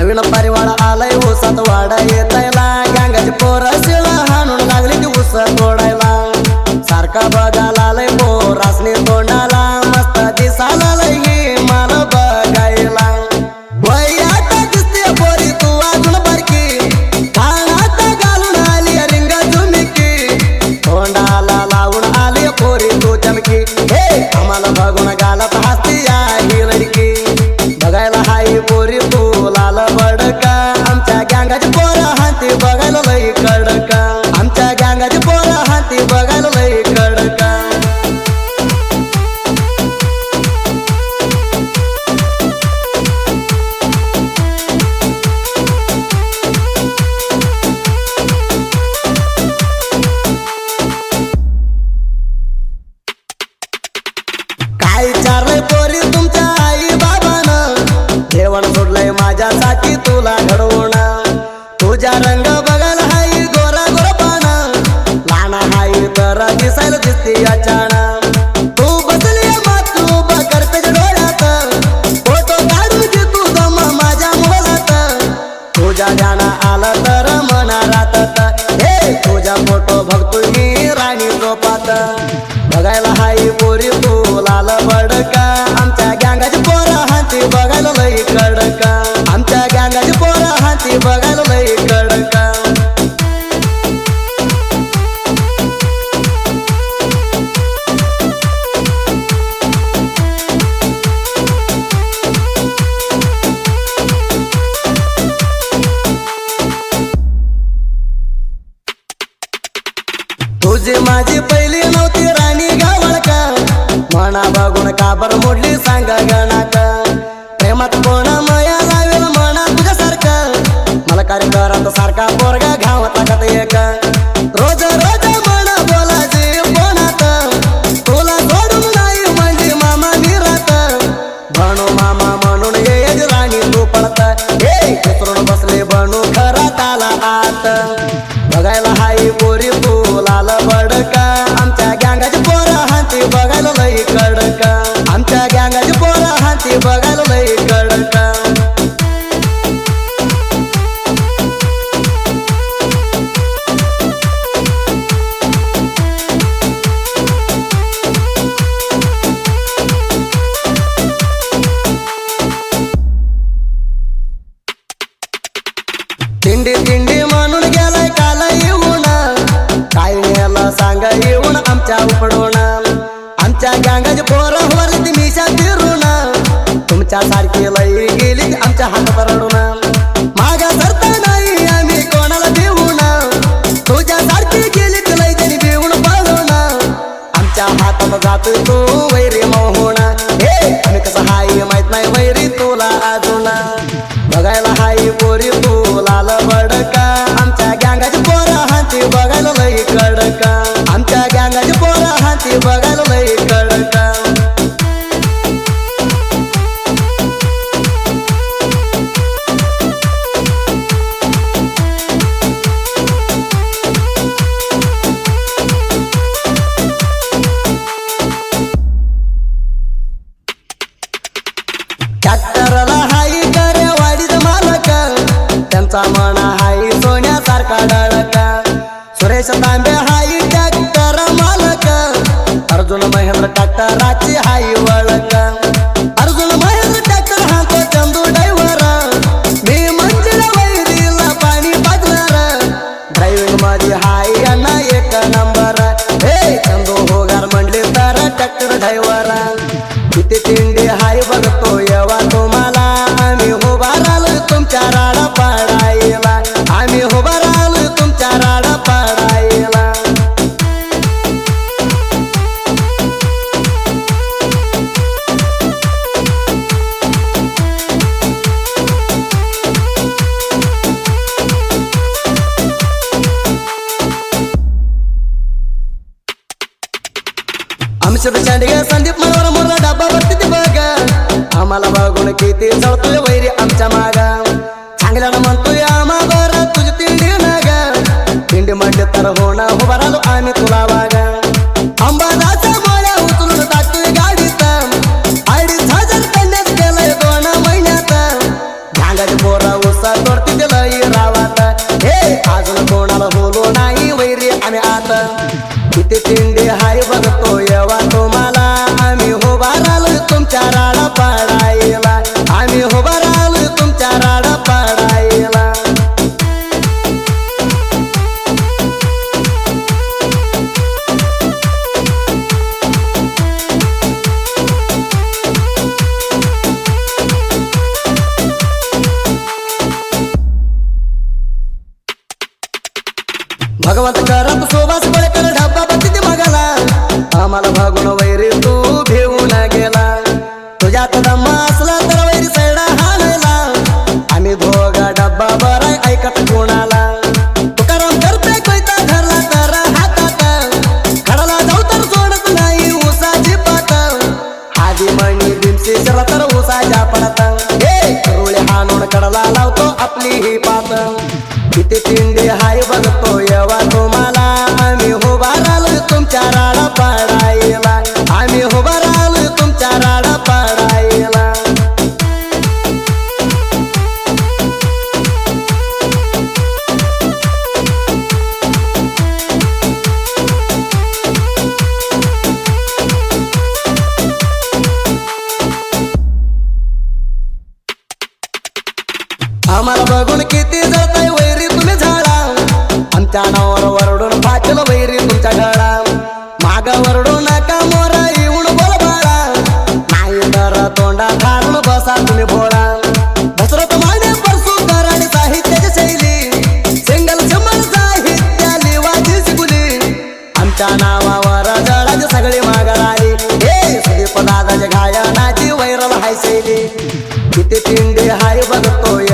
नवीन परिवार आलाय ऊसात वाडा येतायला गँगाची पोरं शिळा हाणून लागली ती ऊस तोडायला सारखा बघायला आलाय पोरासनी तोंडाला मस्त दिसायला लई मला बघायला वयात दिसते पोरी तू अजून बारकी कानात घालून आली रिंग झुमकी तोंडाला लावून आली पोरी तू चमकी हे आम्हाला बघून गालात हसती आहे लडकी बघायला हाय पोरी तू लाल बडका आमच्या गँगाची पोरं हाती बघायला लई कडका आमच्या गँगाची पोरं हाती बघायला लई कडका काय चारलंय पोरी तुमच्या आई बाबानं जेवण सोडलंय माझ्यासाठी तुला घडवून तुझ्या रंग बघायला हाय गोरा गोरा पाना लहान हाय तर दिसायला दिसते अचानक तू बसली मातू करते डोळ्यात फोटो काढून घे तू दम माझ्या मोबाईलात तुझ्या ध्यान आलं तर मना राहतात हे तुझा फोटो बघतोय मी राणी झोपात बघायला हाय पोरी तू लाल बडका आमच्या गँगाची पोरं हाती बघायला लई कडका आमच्या गँगाची पोरं हाती बघायला लई कडका तुझी माझी पहिली नव्हती राणी गावळका मना बघून काबर मोडली सांग गणाका प्रेमात कोण माया लावेल म्हणा तुझ्यासारखं मला कार्यकरात सारखा पोरगा घावत लागत एक रोज रोज म्हणा बोलायचे कोणात तुला सोडून नाही म्हणजे मामा निरात बनू मामा म्हणून ये राणी तू पळत हे विसरून बसले बनू खरात आला आत बघायला हाय पोरी तू लाल बडका आमच्या गँगाची पोरं हाती बघायला लई कडका आमच्या गँगाची पोरं हाती बघायला लई कडका तिंडी तिंडी म्हणून गेलाय काला येऊन काय नेला सांगा येऊन आमच्या उपडून आमच्या गँगाची पोरं वरली ती मिशा फिरून तुमच्या सारखी लई गेली आमच्या हातात रडून मागा सरता नाही आम्ही कोणाला देऊन तुझ्या सारखी गेली ती लई तरी देऊन पळून आमच्या हातात जातोय तू वैरी मोहून हे आम्ही कसं हाय माहित नाही वैरी तुला अजून बघायला हाय पोरी तू लाल बडका आमच्या गँगाची पोरं हाती बघायला लई कडका आमच्या गँगाची पोरं हाती बघायला लई कडका ट्रॅक्टरला हाय करे वाडीत मालक त्यांचा मना हाय सोन्यासारखा डळका सुरेश तांबे हाय ट्रॅक्टर मालक अर्जुन महेंद्र ट्रॅक्टराची हाय वळक अर्जुन महेंद्र ट्रॅक्टर हा तो चंदू ड्रायव्हर मी मंजिरा वैरीला पाणी पाजणार ड्रायव्हिंग मध्ये हाय यांना एक नंबर हे चंदू होगार म्हणले तर ट्रॅक्टर ड्रायव्हर किती तिंडी हाय बघतो येवा तुम्हाला आम्ही उभा राहिलो तुमच्या राडा पाडायला आम्ही उभा राहिलो तुमच्या राडा पाडायला आमच्या चांडगे संदीप मनोहर मोरला डब्बा भरती ते बघ आम्हाला बघून किती चढतोय वैरी आमच्या मागा चांगल्यानं म्हणतोय आम्हा बरं तुझी तिंडी ना ग तिंडी म्हणले तर होणार उभा राहिलो आम्ही तुला वागा अंबादाचा मोळ्या उचलून टाकतोय गाडीत 2,500 पेंड्यात केलंय 2 महिन्यात गँगाची पोरं भगवंत करत सोबास बळकर ढब्बा बत्ती मागाला आम्हाला भागून वैरी तू घेऊन गेला तुझ्यात दम्मा असला तर वैरी सैडा हाणायला आम्ही दोघा डब्बा बराय ऐकत कोणाला तुकाराम करते कोयता धरला तर हातात खडाला जाऊ तर सोडत नाही ऊसाची पात आधी मणी बिमसी जरा तर ऊसाच्या पडत हे रुळे हाणून कडला लावतो आपली ही पात किती पिंडी हाय बघतो येवा तुम्हाला आम्ही उभा राहिलो तुमच्या राडा पाडायला आम्ही उभा राहिलो तुमच्या राडा पाडायला आम्हाला बघून किती जळताय वैरी तुम्ही झाडा आमच्या नावावर वरडून पाचल वैरी तुमच्या घडा माग वरडू नका मोरा येऊन बोल बाळा नाही तर तोंडा काढून बसा तुम्ही भोळा दसरथ माने परसू कराडी साहित्याची शैली सिंगल शंभर साहित्या लिवाची शिकुली आमच्या नावावर जळाची सगळी मागं आली हे सुदीप दादाच्या गायनाची वैरल हाय शैली किती पिंडी हाय बघतोय